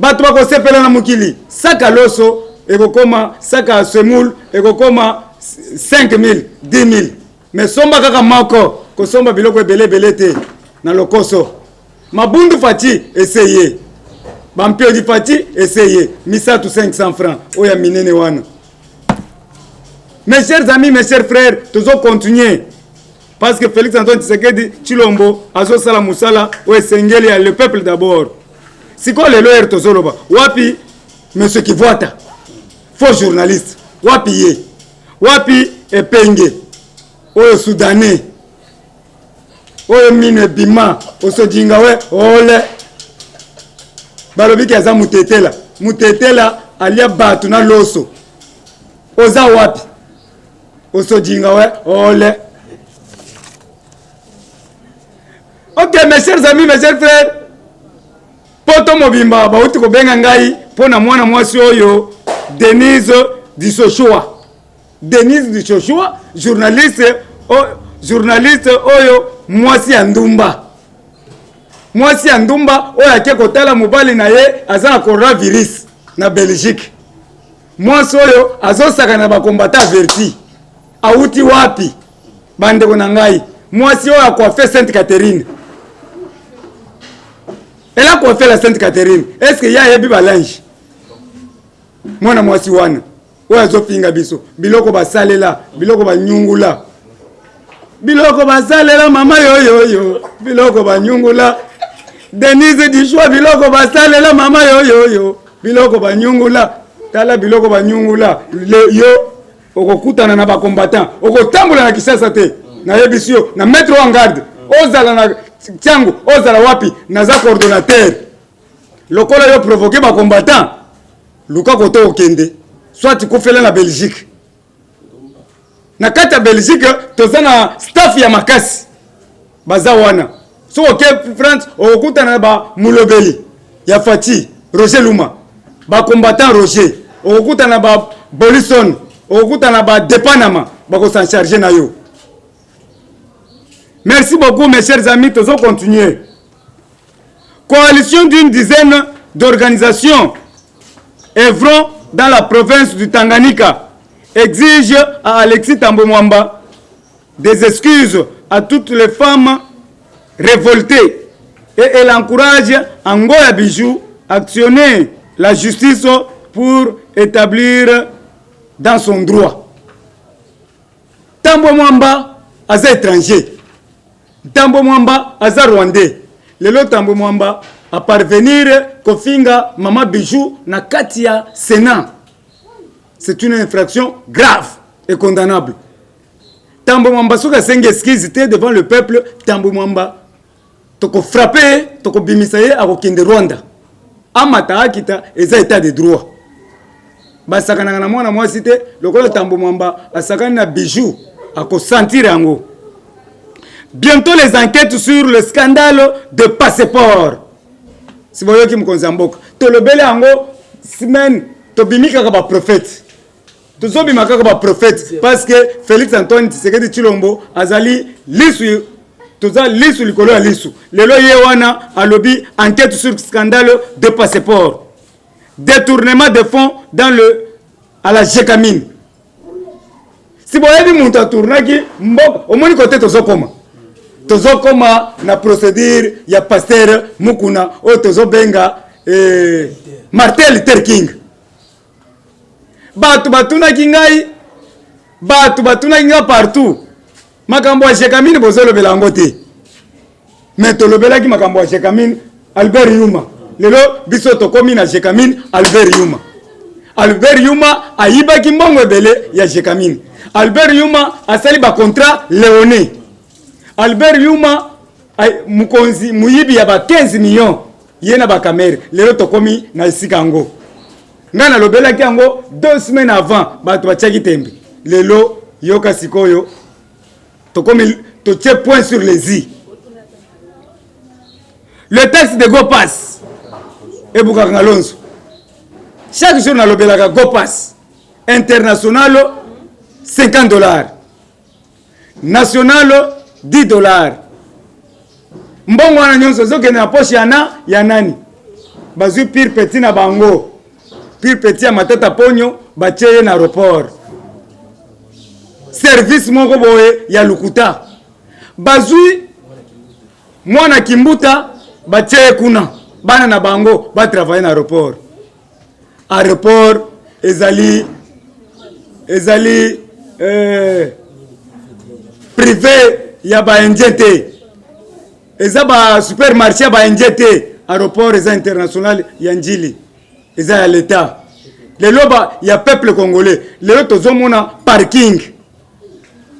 bato bakosepela na mokili saka loso ekokoma saka semoule ekokoma 5000 10000 mais somba kaka moko kosomba biloko ebele te na lokoso mabundu fati essayé bampio di fati essayé misatu 500 francs oya minene wana. Mes chers amis, mes chers frères, toujours continuer. Parce que Félix Antoine Tshisekedi Chilombo, Azo Sala Moussala, ou Sengeli, le peuple d'abord. Si quoi les loyers Tozoloba, Wapi, monsieur Kivuata, faux journaliste, Wapi Ye, Wapi Epenge, ou Soudanais, ou Mine Bima, ou Sodingawe, Ole, Balobi Kaza Moutetela, alia Batuna Loso, Oza Wapi. Ole. Ok, mes chers amis, mes chers frères. Poto mobimba, bauti ko benga ngai, pona mwana mwasi oyo, Denise Dishoshua. Denise Dishoshua, journaliste oyo, mwasi andumba. Mwasi andumba, oyo ake kotala mobali na ye, azana coronavirus, na Belgique. Mwasi oyo, azosaka na bakombata averti. Auti wapi bandeko na ngai mwasi oyo akoafe Sainte Catherine. Elle a coiffé la Sainte Catherine. Est-ce qu'il y a yebi balange mwana mwasi wana oyo azopinga biso biloko basalela biloko banyungula biloko basalela mama yoyoyo biloko banyungula Denise Dishwa biloko basalela mama yoyoyo biloko banyungula tala biloko banyungula yo okokutana na ba combattant okotambola na Kisasa te na yebisio na mettre en garde ozala na tiango ozala wapi na za coordonnateur lokola yo provoquer ba combattant luka koto okende soit kofela na Belgique na kata Belgique tozana staff ya makasi baza wana so ok France okokutana na ba mulobeli ya Fati Roger Luma ba combattant Roger okokutana na ba Bolison okutana ba depanama bako s'en charger na yo. Merci beaucoup mes chers amis, tous continuer. Coalition d'une dizaine d'organisations œuvrant dans la province du Tanganyika exige à Alexis Thambwe Mwamba des excuses à toutes les femmes révoltées et elle encourage Angoya Bijou à actionner la justice pour établir dans son droit. Thambwe Mwamba aza étranger. Thambwe Mwamba aza rwandais. Lelo Thambwe Mwamba a parvenir kofinga Mama Bijou na kati ya Sénat. C'est une infraction grave et condamnable. Thambwe Mwamba soka sengi excuse devant le peuple. Thambwe Mwamba toko frapper, toko bimisaye akokende Rwanda. Amata akita eza état de droit. Basakana na mwana mwasi te lokola Thambwe Mwamba asakana na Bijou akosentir yango. Bientôt les enquêtes sur le scandale de passeport. Si vous voyez qui me konzamboka to lobele yango semaine to bimika ka ba prophète. To zobima ka ba prophète parce que Félix Antoine Tshisekedi Tshilombo azali lisu toza lisu likolo ya lisu. Lelo ye wana alobi enquête sur le scandale de passeport. Détournement de fonds à la Jekamine. Si vous avez dit que tournaki mbok omoni côté tozokoma na procédure ya pasteur mukuna o tozobenga Martin Luther King. Batu batunaki ngai partout. Makambo ya Jekamine bozolo belango te. Mais tolobelaki makambo ya Jekamine Albert Yuma. Lelo biso tokomi na Jekamine Albert Yuma. Albert Yuma ayibaki mbongo ebele ya Jekamine. Albert Yuma asali ba contrat Léoné. Albert Yuma mukonzi muyibi ya ba 15 millions yena ba kamera. Lelo tokomi na isikango. Ngana lobelaki yango 2 semaines avant bato bachaki tembe. Lelo yoka sikoyo tokomi toche point sur les i. Le texte de Go Pass et Boukakangalonzo. Chaque jour, dans le Go Pass international, $50. National, $10. Mbongo wana nyonso zoke na poche yana ya nani? bazui pire petit na bango. Pire petit ya matata ponyo batie na aéroport. Service moko boye ya lukuta. Bazui mwana kimbuta batie kuna. Bana na bango ba travailler na aéroport. Aéroport ezali privé ya ba NJT. Eza ba supermarché ba NJT. Aéroport eza international ya njili. Eza ya l'État. Lelo ba ya peuple congolais. Lelo tozomona parking.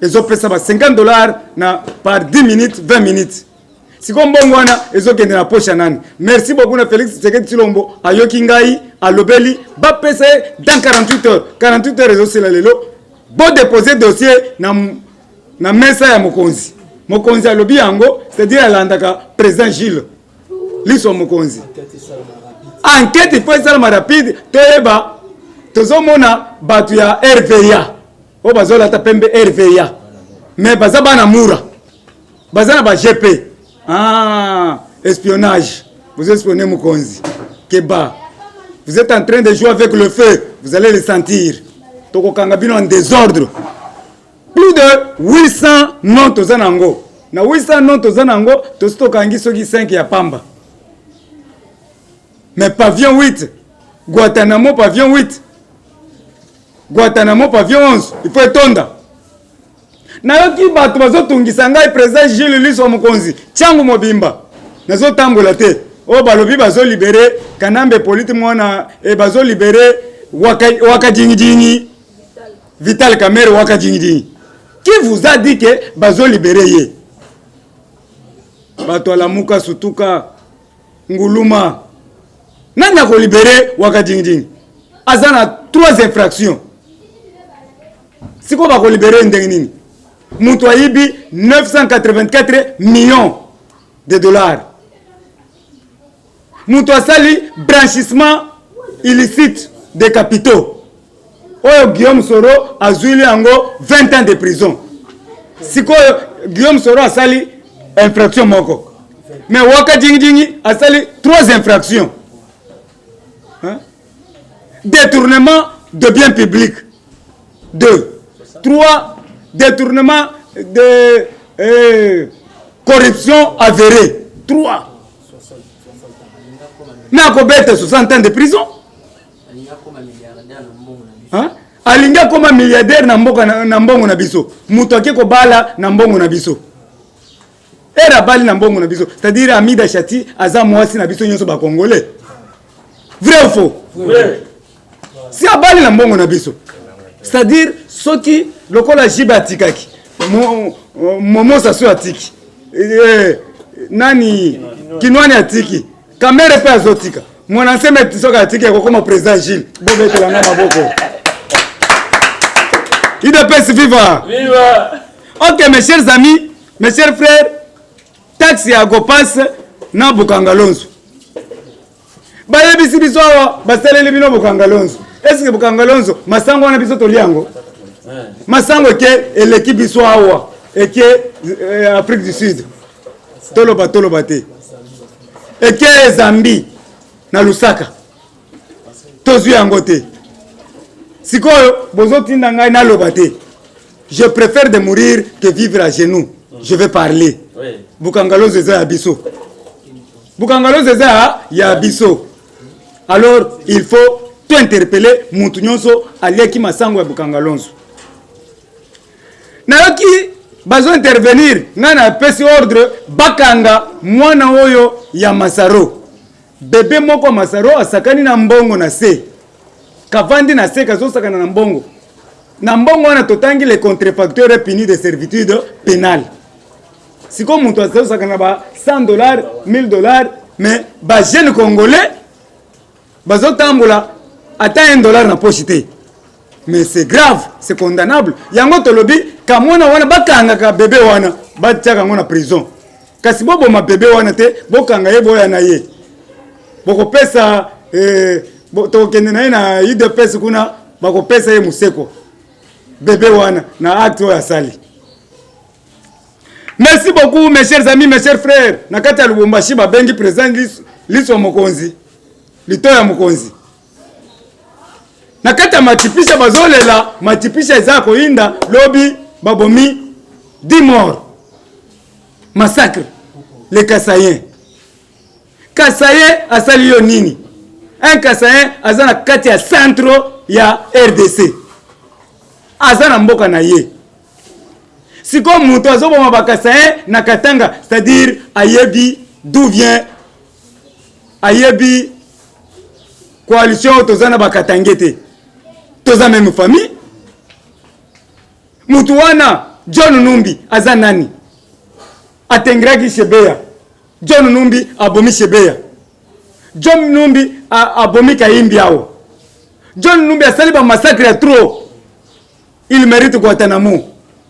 Ezo pesa ba $50 na par 10 minutes, 20 minutes. Si comme bon wana ezo kende na poche nani. Merci beaucoup na Félix Tshisekedi Tshilombo ayoki ngai alobeli ba pesa dans 48 heures. 48 heures ezo sela lelo. Bon déposer dossier na mesa ya mokonzi. Mokonzi alobi yango, c'est-à-dire alandaka président Gilles. Liso mokonzi. Enquête il faut être rapide. Toyeba tozomona batu ya RVA. O bazola ta pembe RVA. Mais baza bana mura. Baza na ba GP. Ah, espionnage. Vous espionnez Mokonzi. Keba. Vous êtes en train de jouer avec le feu. Vous allez le sentir. Toko Kangabino en désordre. Plus de 800 noms tozanango. Na 800 noms tozanango, tosto kangi soki 5 ya pamba. Mais pavillon 8. Guantanamo pavillon 8. Guantanamo pavillon 11. Il faut étendre. Nayoki bato bazotungisa ngai président Gilles Liso Mokonzi Tchangu Mobimba nazo tambola te o balobi bazo libérer Kanambe Polite mwana e bazo libérer waka jingi Vital Kamerhe waka jingi. Qui vous a dit que bazo libérer ye bato alamuka sutuka nguluma nanya ko libérer waka jingi azana 3 infractions siko ba ko libérer ndenge nini. Moutouaïbi 984 millions de dollars. Moutouassali branchissement illicite des capitaux. Oyo Guillaume Soro a zouili ango 20 ans de prison. Siko Guillaume Soro a sali infraction moko. Mais Waka Djingi a sali 3 infractions. Hein? Détournement de biens publics. 2. 3. Détournement de corruption avérée. 3. Nakobete 60 ans de prison. Hein? Alinga koma milliardaire na mbongo na biso. Muto akeko bala na mbongo na biso. Era bali na mbongo na biso. C'est-à-dire Amida Chati aza mwasi na biso nyonso ba congolais. Vrai ou faux? Vrai. Si abali na mbongo na biso. C'est-à-dire soki lokola jiba atikaki momo sasu atiki nani kinwani atiki Kamerhe pe azotika mwana nseme tisoka atiki yako kama président Gilles bobetela na maboko IDPS viva viva. Ok mes chers amis, mes chers frères, taxi ya Gopas na Bukangalonzo bayebisi biso awa basaleli bino Bukangalonzo. Est-ce que Bukangalonzo masango wana biso toliango masango ke eleki biso awa eke Afrique du Sud toloba te eke Zambie na Lusaka tozwi yango te sikoyo bozotinda ngai naloba te. Je préfère de mourir que vivre à genoux. Je vais parler. Bukangalonzo eza ya biso. Bukangalonzo eza ya biso. Alors il faut tout interpeller mutu nyonso aliaki masango ya Bukangalonzo. Nayoki bazo intervenir ngana pesi ordre bakanga mwana oyo ya Masaro. Bebe moko Masaro asakani na mbongo na se. Kavandi na se kazo sakana na mbongo. Na mbongo wana totangi les contrefacteurs punis de servitude pénale. Siko mutu azo sakana ba $100, $1000, mais ba jeune congolais bazo tambola ata $1 na poche te. Mais c'est grave, c'est condamnable. Yango tolobi kamona wana bakanga ka bébé wana bataka ngona prison. Kasi bobo ma bébé wana te bokanga ye boya na ye. Boko pesa to kende na IDPS kuna bako pesa ye museko. Bébé wana na acte ya sali. Merci beaucoup mes chers amis, mes chers frères. Nakata Lubumbashi ba bengi président Liso Mokonzi. litoya mukonzi na kata matipisha bazolela matipisha eza koinda lobi babomi 10 morts massacre les Kassaïens. Kassaïen asali yo nini? Un Kassaïen azana kati ya centre ya RDC. Azana mboka na ye. Siko mutu azoboma ba Kassaïen na Katanga, c'est-à-dire ayebi d'où vient ayebi coalition tozana ba Katangete. Toza même famille. Mutu wana John Numbi azanani. Atengraki Shebeya. John Numbi abomi Shebeya. John Numbi abomi Kaimbi ao. John Numbi asali ba massacre ya trop. Il mérite Guantanamo.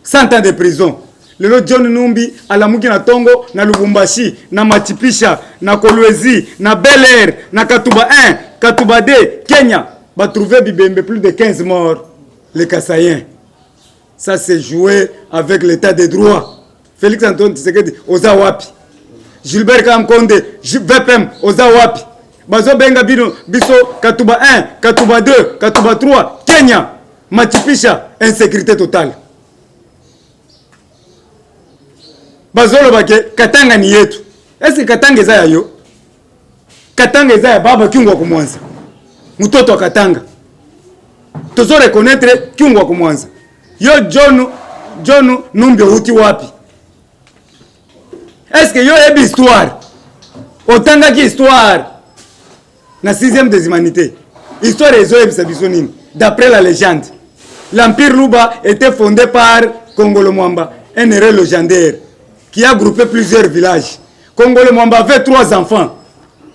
100 ans de prison. Lelo John Numbi alamuki na Tongo, na Lubumbashi, na Matipisha, na Kolwezi, na Bel Air, na Katuba 1, Katuba 2, Kenya. Va trouver Bibembe plus de 15 morts. Les Kassaïens. Ça s'est joué avec l'état de droit. Félix Antoine Tshisekedi oza wapi? Gilbert Kamkonde VPM oza wapi? Bazo benga bino biso Katuba 1, Katuba 2, Katuba 3, Kenya. Matipisha insécurité totale. Bazolo bake Katanga ni yetu. Est-ce que Katanga eza yo? Katanga eza ya baba Kiungwa Kumwanza. Mtoto wa Katanga. Tozo reconnaître Kiungwa Kumwanza. Yo John Numbi uti wapi? Est-ce que yo ebi histoire? Otanga ki histoire na 6e des humanités. Histoire ezo ebisa biso nini? D'après la légende, l'Empire Luba était fondé par Kongolo Mwamba, un héros légendaire qui a groupé plusieurs villages. Kongolo Mwamba avait 3 enfants,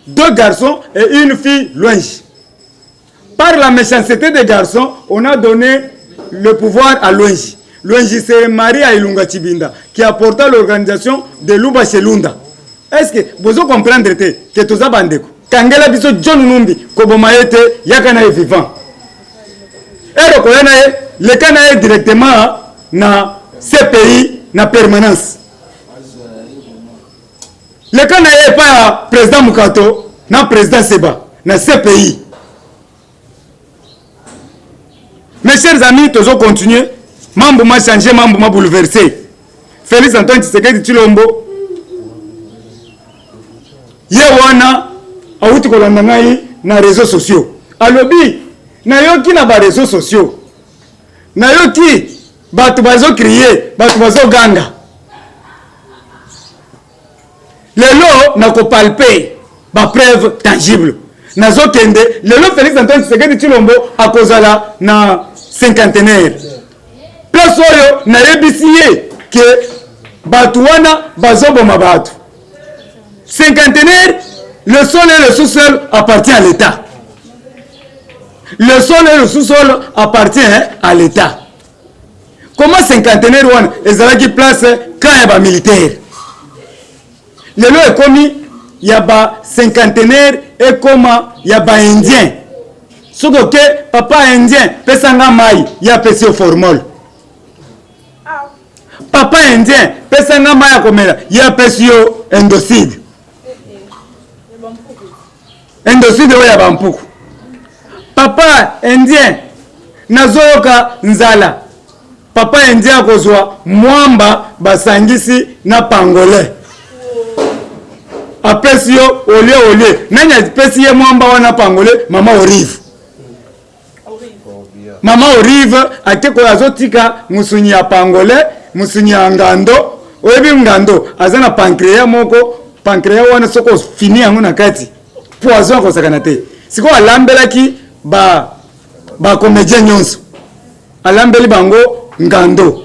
2 garçons et une fille Louange. Par la méchanceté des garçons, on a donné le pouvoir à Louange. Louange s'est marié à Ilunga Chibinda, qui apporta l'organisation de Luba Shelunda. Est-ce que vous comprenez que tout ça bandeko? Kangela biso John Numbi, Kobomaete, Yakana est vivant. Et le Kana est directement na CPI, na permanence. Le Kana est pas président Mukato, na président Seba, na CPI. Mes chers amis, tous on continue. Mambo m'a changé, mambo m'a bouleversé. Félix Antoine Tshisekedi Tshilombo. Yewana auti kolanda ngai na réseaux sociaux. Alobi na yoki na ba réseaux sociaux. Na yoki batu bazo crier, batu bazo ganga. Lelo na ko palper ba preuve tangible. Nazo kende lelo Félix Antoine Tshisekedi Tshilombo akozala na cinquantenaire. Place oyo na yebisiye ke batu wana bazoboma batu. Cinquantenaire, le sol et le sous-sol appartient à l'État. Le sol et le sous-sol appartient à l'État. Comment cinquantenaire wana ezalaki place quand il y a militaire? Lelo ekomi ya ba cinquantenaire et comment il y a ba indien. Soko ke papa indien pesanga mai ya pesi au formol. Papa indien pesanga mai ya komela ya pesi yo endocide. Endocide oya bampuku. Papa indien nazoka nzala. Papa indien akozwa mwamba basangisi na pangolais. Apesi yo olie. Nani apesi ye mwamba wana pangolais? Mama Orive. Mama Orive ateko azotika musunyi ya pangolais, musunyi ya ngando. Oyebi ngando azana pancréas moko, pancréas wana soko fini yango na kati. Poison ko sakana te. Siko alambelaki ba comédien nyonso. Alambeli bango ngando.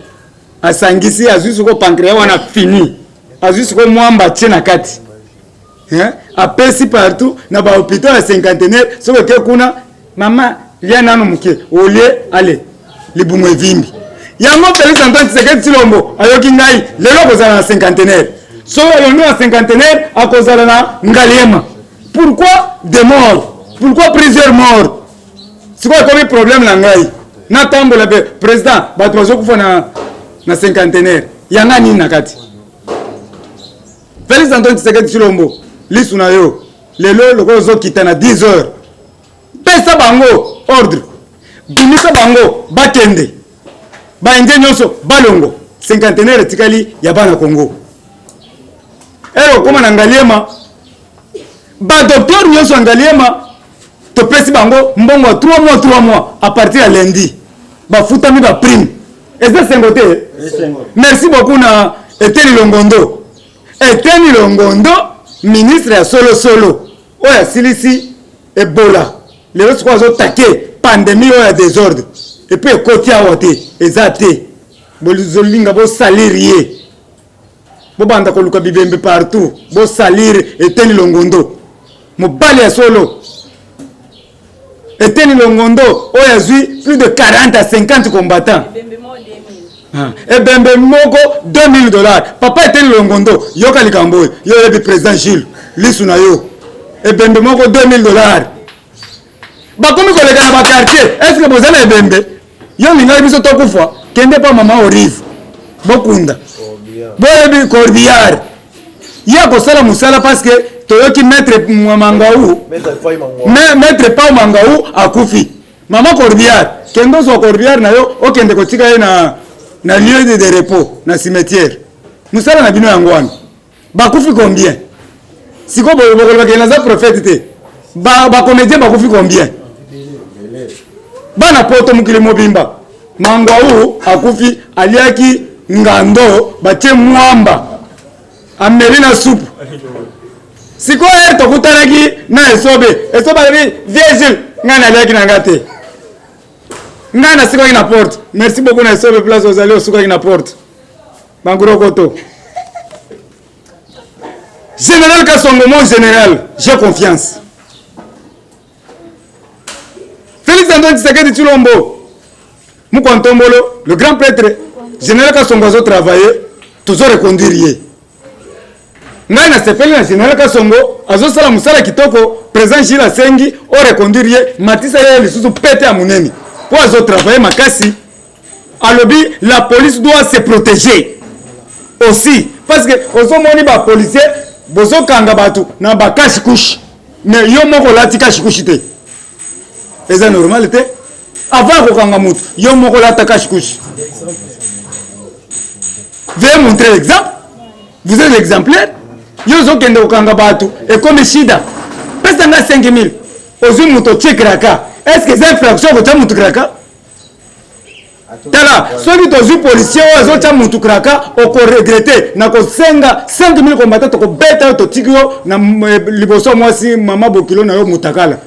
Asangisi azwisuko pancréas wana fini. Azwisuko mwamba tena kati. Apesi partout na ba hôpital ya cinquantenaire soko ke kuna mama lia nano muke olie ale libumu evimbi. Yango Félix Antoine Tshisekedi Tshilombo ayoki ngai lelo kozala na cinquantenaire. So yongo na cinquantenaire akozala na ngaliema. Pourquoi des morts? Pourquoi plusieurs morts? C'est quoi comme problème na ngai? Na tambola be président bato bazokufa na cinquantenaire. Yanga nini nakati? Félix Antoine Tshisekedi Tshilombo lisu na yo lelo lokozo kitana 10 heures pesa bango ordre bimisa bango bakende baende nyonso balongo cinquantenaire tikali ya bana Congo ero koma na ngaliema ba docteur nyonso ngaliema to pesi bango mbongo 3 mois à partir de lundi ba futami ba prime est-ce sengote merci beaucoup na Eteni Longondo ministre ya solo oya silisi Ebola les autres quoi attaqué pandémie oya désordre et puis côté awote ezate bolizolinga bo salirier bo banda ko luka bibembe partout bo salir Eteni Longondo mobali ya solo Eteni Longondo oya zui plus de 40 à 50 combattants et bembe moko $2000 papa Eteni Longondo yoka likambo yo le président Gilles lisuna yo et bembe moko $2000 bakomi kolega na ba quartier est-ce que vous avez bembe yo minga biso to kufa kende pa mama Orive bokunda boyebi Corbière ya ko sala musala parce que toyoki maître Mangaou maître pa Mangaou akufi mama Corbière kendo so Corbière na yo okende kotika ye na lieu de repos na cimetière musala na bino yangwana bakufi combien siko bolo bakena za prophète te ba comédien bakufi combien bana poto mukili mobimba Mangaou akufi aliaki ngando batie mwamba amelina soupe siko to kutaraki na esobe bi vierge ngana aliaki na ngate ngana siko ina porte merci beaucoup na esobe place aux allées siko ina porte banguro koto général Kasongo mon général j'ai confiance Félix Antoine Tshisekedi Tshilombo Mukontombolo le grand prêtre général Kasongo a travaillé toujours reconduire ngana sepeli na général Kasongo azosala musala kitoko président Gilles Asengi o reconduire matisa ya lisusu pete ya muneni po azo travailler makasi alobi la police doit se protéger aussi parce que ozo moni ba policier bozo kanga batu na ba cache couche mais yo moko lati cache couche te eza normal te avant ko kanga mutu yo moko lata cache couche veuillez montrer l'exemple vous êtes l'exemplaire yo zo kende ko kanga batu et comme shida pesa nga 5000 ozu muto chekraka est-ce que c'est infraction ko ta mutu kraka tala soki tozu policier oyo azotia mutu kraka oko regrete na kosenga 5000 combattant toko beta yo totiki yo na liboso mwasi mama bokilo na yo mutakala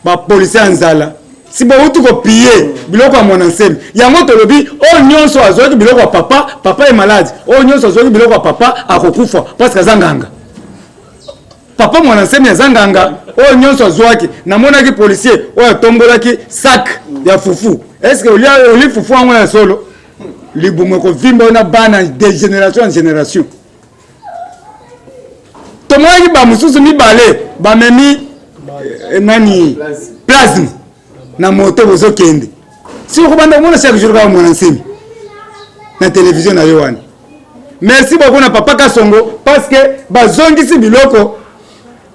ba policier anzala si bauti kopie biloko ya mwana nsemi yango tolobi oyo nyonso azwaki biloko ya papa est malade oyo nyonso azwaki biloko ya papa akokufa parce que azanganga papa mwana nsemi azanganga oyo nyonso azwaki namonaki policier oyo atombolaki sac ya fufu est-ce que oli fufu yango ya solo libumu kovimba na bana de génération en génération tomonaki bamosusu mibale bamemi nani plasme na moto bozo kende si ko banda mona chaque jour ka mwana nsemi na télévision na yo wana merci beaucoup na papa Kasongo parce que bazongisi biloko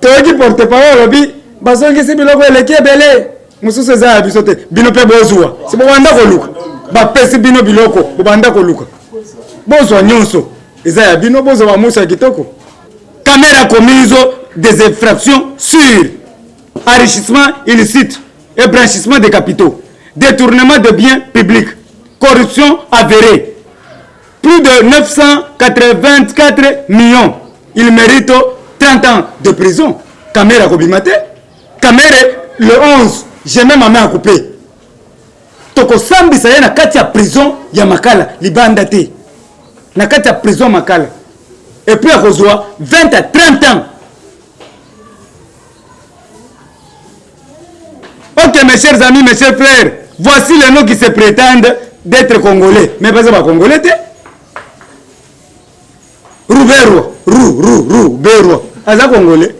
toki porte parole bi bazongisi biloko eleki ebele mususu za biso te bino pe bozwa si bo banda ko luka ba pesi bino biloko bo banda ko luka bozwa nyonso eza ya bino bozwa ba musa kitoko caméra commises des infractions sur enrichissement illicite et blanchissement des capitaux, détournement de biens publics, corruption avérée. Plus de 984 millions. Il mérite 30 ans de prison. Caméra Kobimate. Caméra le 11. J'ai même ma main à couper. Toko Sambi ça y est na kati ya prison ya Makala. Libanda te. Na kati ya prison Makala. Et puis à Rozoa, 20 à 30 ans. Ok, mes chers amis, mes chers frères, voici les noms qui se prétendent d'être congolais. Mais pas ça, congolais, t'es Rouberwa, Rouberwa. Ah, ça, congolais.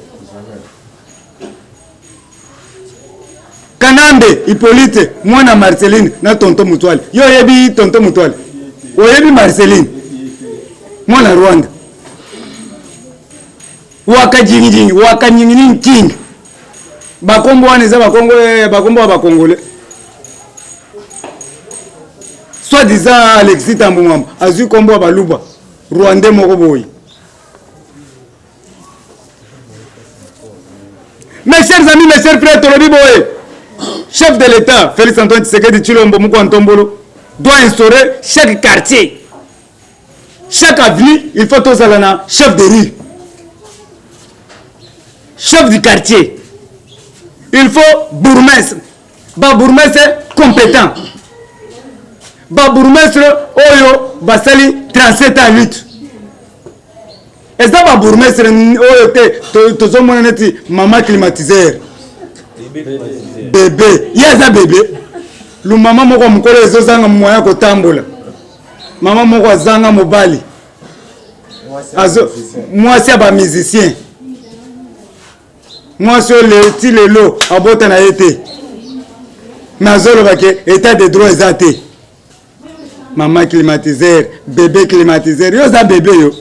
Kanambe, Hippolyte, moi, na Marceline, na tonton Moutoual. Yo, yebi tonton Moutoual. Yo, yebi Marceline. Moi, na Rwanda. wakanyingini king bakombo wana eza bakombo wa bakongole soit disant Alexis Tambwe Mwamba azwi kombo wa baluba Rwandais moko boye. Mes chers amis, mes chers frères, tolobi boye chef de l'État Félix Antoine Tshisekedi Tshilombo Moko Ntombolo doit instaurer chaque quartier, chaque avenue, il faut tous aller na chef de rue, chef du quartier, il faut bourgmestre, bourgmestre compétent, bourgmestre oyo basali 37 ans lutte. Et ça va bourgmestre oyo te tozomona neti maman climatiseur bébé yaza bébé lu mama moko mukolo ezozanga moya kotambola mama moko azanga mobali azo mwasi aba musicien mwasi leti lelo abota na ete nazoloba ke état de droit ezate maman climatiseur bébé climatiseur yo za bébé yo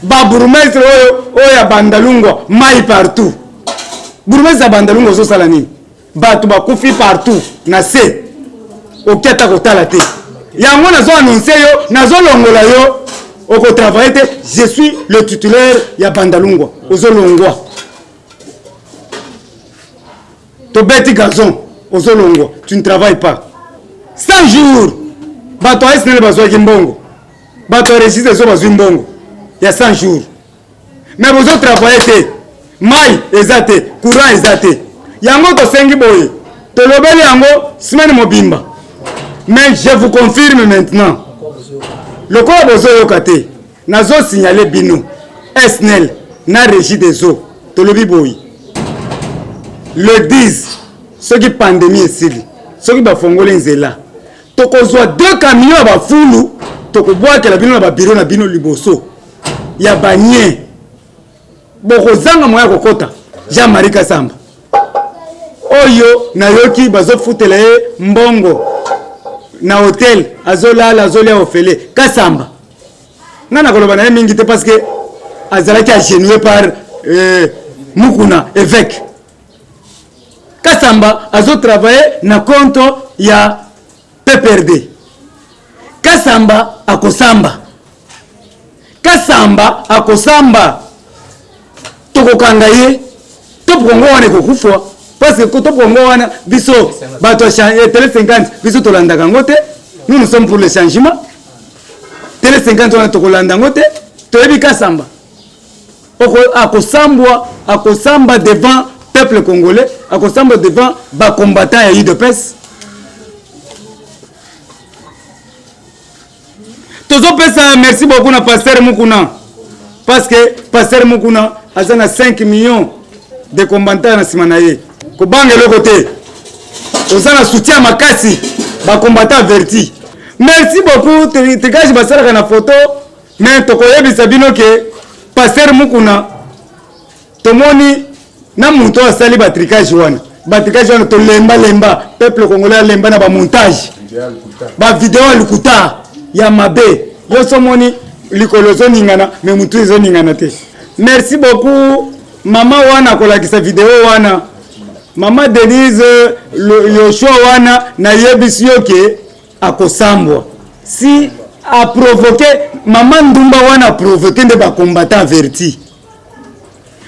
ba bourgmestre oyo ya Bandalungwa mai partout bourgmestre ya Bandalungwa zo sala nini bato bakufi partout na se oketa kotala te yango nazo annoncer yo nazo longola yo oko travailler te je suis le titulaire ya Bandalungwa ozo longwa to beti gazon ozo longwa tu ne travailles pas 100 jours bato aisnele bazwaki mbongo bato registre zo bazwi mbongo ya 100 jours mais bozo travailler te mai ezate courant ezate yango to sengi boye to lobeli yango semaine mobimba mais je vous confirme maintenant le quoi bozo yokate nazo signaler bino SNEL na régie des eaux to lobi boye le 10 ce qui pandémie esili ce qui ba fongole nzela to kozwa 2 camions ba fulu to kobwakela bino na ba bureau na bino liboso ya banye bokozanga moya kokota Jean-Marie Kasamba oyo nayoki bazofutela ye mbongo na hotel azolala azolia ofele Kasamba ngana koloba na ye mingi te parce que azalaki agenoué par Mukuna évêque Kasamba azotravailler na compte ya PPRD Kasamba akosamba tokokanga ye topongo wana kokufwa parce que topongo wana biso bato télé 50 biso tolandaka ngo te nous sommes pour le changement télé 50 wana tokolanda ngo te toyebi Kasamba akosamba devant peuple congolais akosamba devant ba combattants ya UDPS tozopesa merci beaucoup na pasteur Mukuna parce que pasteur Mukuna azana 5 millions de combattants na sima na ye ko bangelo côté ozana soutien makasi ba combattants avertis merci beaucoup tekaji basala na photo mais tokoyebisa bino ke pasteur Mukuna tomoni na muto asali batrikage wana to lemba peuple congolais lemba na ba montage ba vidéo lukuta ya mabe yo somoni likolozo ningana mais mutu zo ningana te merci beaucoup mama wana kolakisa vidéo wana mama Denise Yoshua wana na yebisi yoke akosambwa si a provoqué mama Ndumba wana provoqué nde ba combattant averti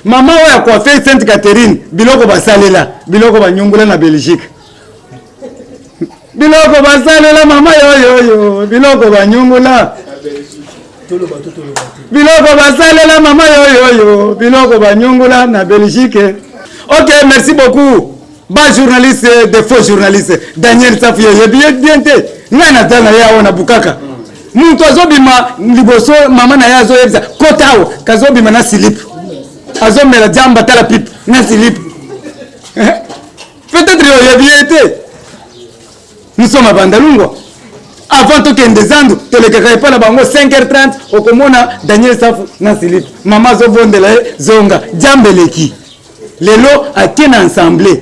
mama oya coiffé Sainte Catherine biloko basalela biloko banyungula na Belgique biloko basalela mama yoyo biloko banyungula biloko basalela mama yoyo biloko banyungula na Belgique. Ok, merci beaucoup ba journaliste de faux journaliste Daniel Safi bien te ngana tana ya ona bukaka muntu azobima liboso mama na ya azoyebisa kotawo kazobima na slip azomela jamba tala pipe na slip peut-être yo bien te nous sommes à Bandalungwa avant to kende zandu to le kaka pa na bango 5h30 okomona Daniel Safu na slip mama zo bondela zonga jambeleki lelo akena ensemble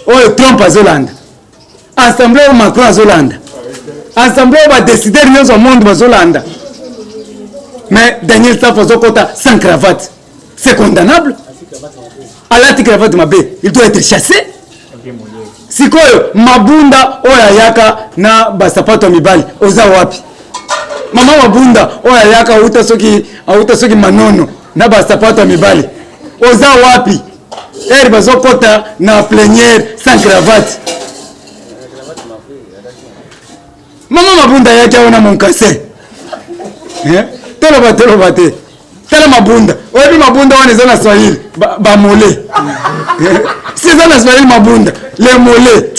oyo Trump azolanda ensemble oyo Macron azolanda ensemble oyo ba décider nyonso monde bazolanda Mais Daniel Safazo Kota sans cravate, c'est condamnable. Alati cravate mabé, il doit être chassé. Sikoyo mabunda oya yaka na basapato mibali oza wapi? Mama mabunda oya yaka auta soki manono na basapato mibali oza wapi? Eri bazokota na plénière sans cravate. Mama mabunda yake ona monkase. Tolo bate. Tala mabunda. Obi mabunda wana zana Swahili ba mole. Si zana Swahili mabunda, les mole.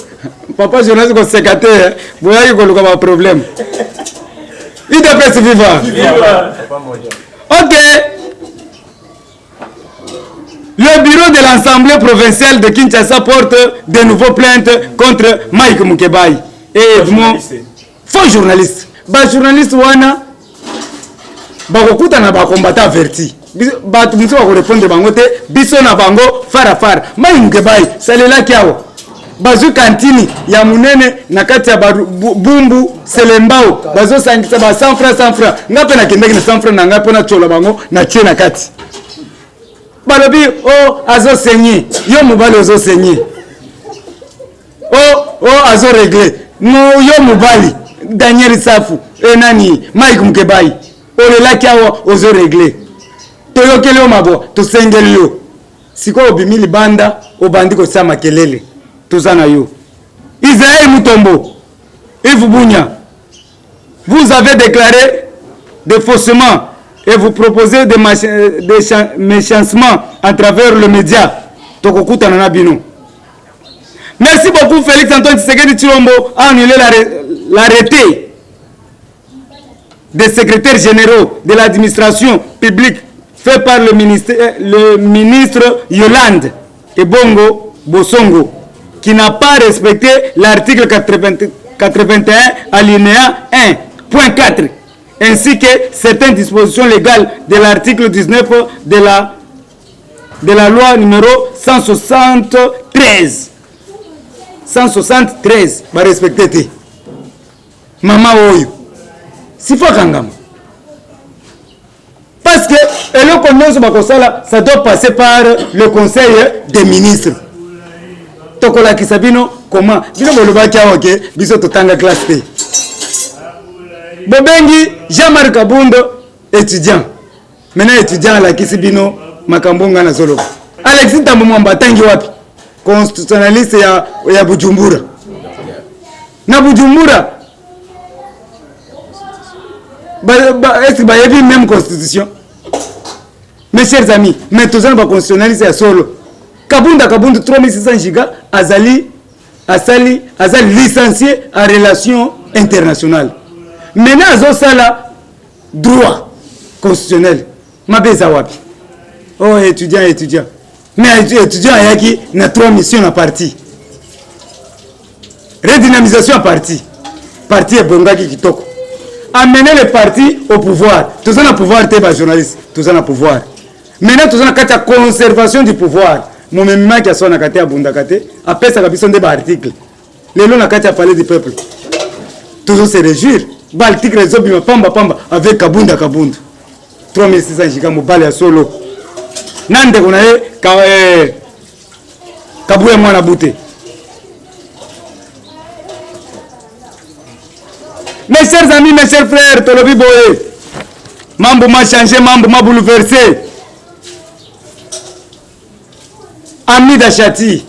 Papa journaliste ko secrétaire, boyaki ko luka ba problème. IDPS viva. OK. Le bureau de l'Assemblée provinciale de Kinshasa porte de nouveaux plaintes contre Mike Mukebai et Edmond. Faux journaliste. Ba journaliste wana bakokuta na bakombata averti. Batu mtu wa kurepondre bango te biso na bango fara. Mike Mukebai salela kiawo. Bazu kantini ya munene na kati ya bumbu selembao bazo sangisa ba 100 francs ngape na kendeki na 100 francs na ngape na chola bango na tie na kati balobi azo saigner yo mobali ozo saigner azo régler no yo mobali Daniel Safu nani Mike Mukebai olela kiawa ozo régler toyokele mabo to sengeli yo siko obimili banda obandi ko sama kelele tozana yo Israël Mutombo Yves Bunya, vous avez déclaré des faussements et vous proposez des méchantements à travers le média. Tokokuta Nanabino. Merci beaucoup Félix Antoine Tshisekedi Tshilombo a annulé l'arrêté des secrétaires généraux de l'administration publique fait par le ministre Yolande Ebongo Bosongo, qui n'a pas respecté l'article 81 alinéa 1.4 ainsi que certaines dispositions légales de l'article 19 de la loi numéro 173 va respecter mama oyo sifa kangama parce que eloko nyonso bakosala ça doit passer par le conseil des ministres. Tokola Kisabino, comment bino bolobaki awoke biso totanga classe T. Bobengi Jean-Marc Kabundo étudiant. Maintenant étudiant la Kisibino makambonga na solo. Alexis Tambomwamba tangi wapi? Constitutionnaliste ya Bujumbura. Na Bujumbura. Est-ce que bayebi même constitution? Mes chers amis, mais tous ba constitutionnaliste ya solo. Kabunda 3600 giga azali licencié en relations internationales. Maintenant azosala droit constitutionnel. Mabeza wapi? Étudiant. Mais étudiant ayaki na 3 missions à parti. Redynamisation à parti. Parti est bongaki kitoko. Amener le parti au pouvoir. Tous en pouvoir t'es ba journaliste, tous en pouvoir. Maintenant tous en kata conservation du pouvoir. Mon même qui a son akate abunda kate après ça kabison de article les lois nakati a parlé du peuple toujours se réjouir ba article les obima pamba avec kabunda 3600 giga mobile ya solo nande kuna kabuye mwana bute. Mes chers amis, mes chers frères, tolobi boye mambo ma changé, mambo ma bouleversé. Amida Chati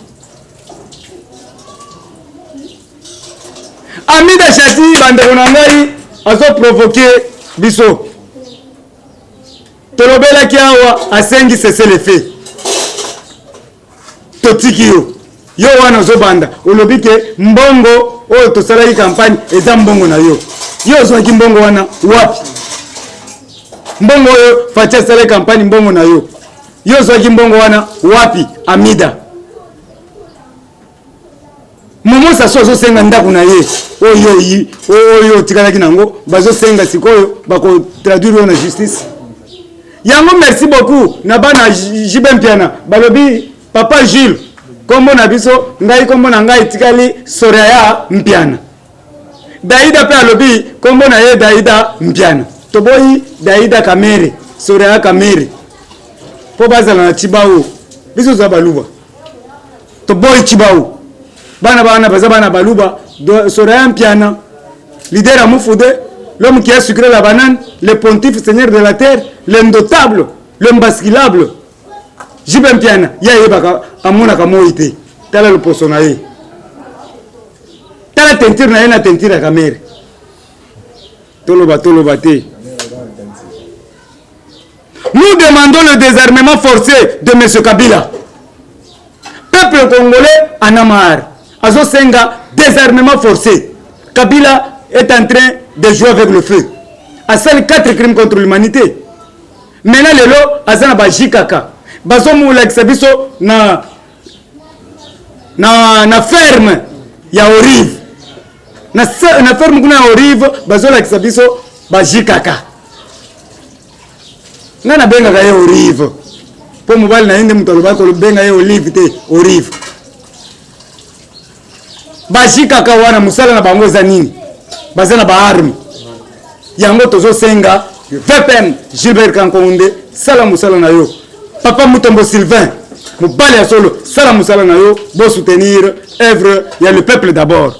bande konangai azo provoquer biso tolobela kiawa asengi cesser les faits totiki yo wana zo banda olobike mbongo oyo tosalaki campagne eza mbongo na yo ozwaki mbongo wana wapi? Mbongo oyo fatia salaki campagne mbongo na yo ozwaki mbongo wana wapi? Amida momo saso azosenga ndako na ye oyo tikalaki nango bazosenga sikoyo bako traduire na justice yango. Merci beaucoup na bana Jibe Mpiana balobi papa Jules kombo na biso ngai kombo na ngai tikali Soraya Mpiana. Daida pe alobi kombo na ye Daida Mpiana. toboyi Daïda Kamere Soraya Kamere po bazala na Chibao biso za baluba toboyi Chibao bana baza bana baluba Soraya Mpiana leader à Moufoudé, l'homme qui a sucré la banane, le pontife seigneur de la terre, l'indotable, l'imbasculable. Jibem Piana, ya yebaka amuna kamoite. Tala le posonaye. Tala tentire na yena tentire kamere. Tolo bate. Nous demandons le désarmement forcé de M. Kabila. Peuple congolais en a marre. Azo senga désarmement forcé. Kabila est en train de jouer avec le feu. À seul 4 crimes contre l'humanité. Maintenant, le lot, azana ba jikaka. Bazo moula kisabiso na ferme ya Orive. Na ferme kuna ya Orive, bazo la kisabiso ba jikaka. Ngana benga ka ye Orive. Po mobile na inde mutaloba ko benga ye Olive te Orive. Ba jikaka wana musala na bango za nini? Bazana ba arme yango tozo senga VPN Gilbert Kankonde sala musala na yo papa Mutombo Sylvain mobali ya solo sala musala na yo bo soutenir œuvre ya le peuple d'abord.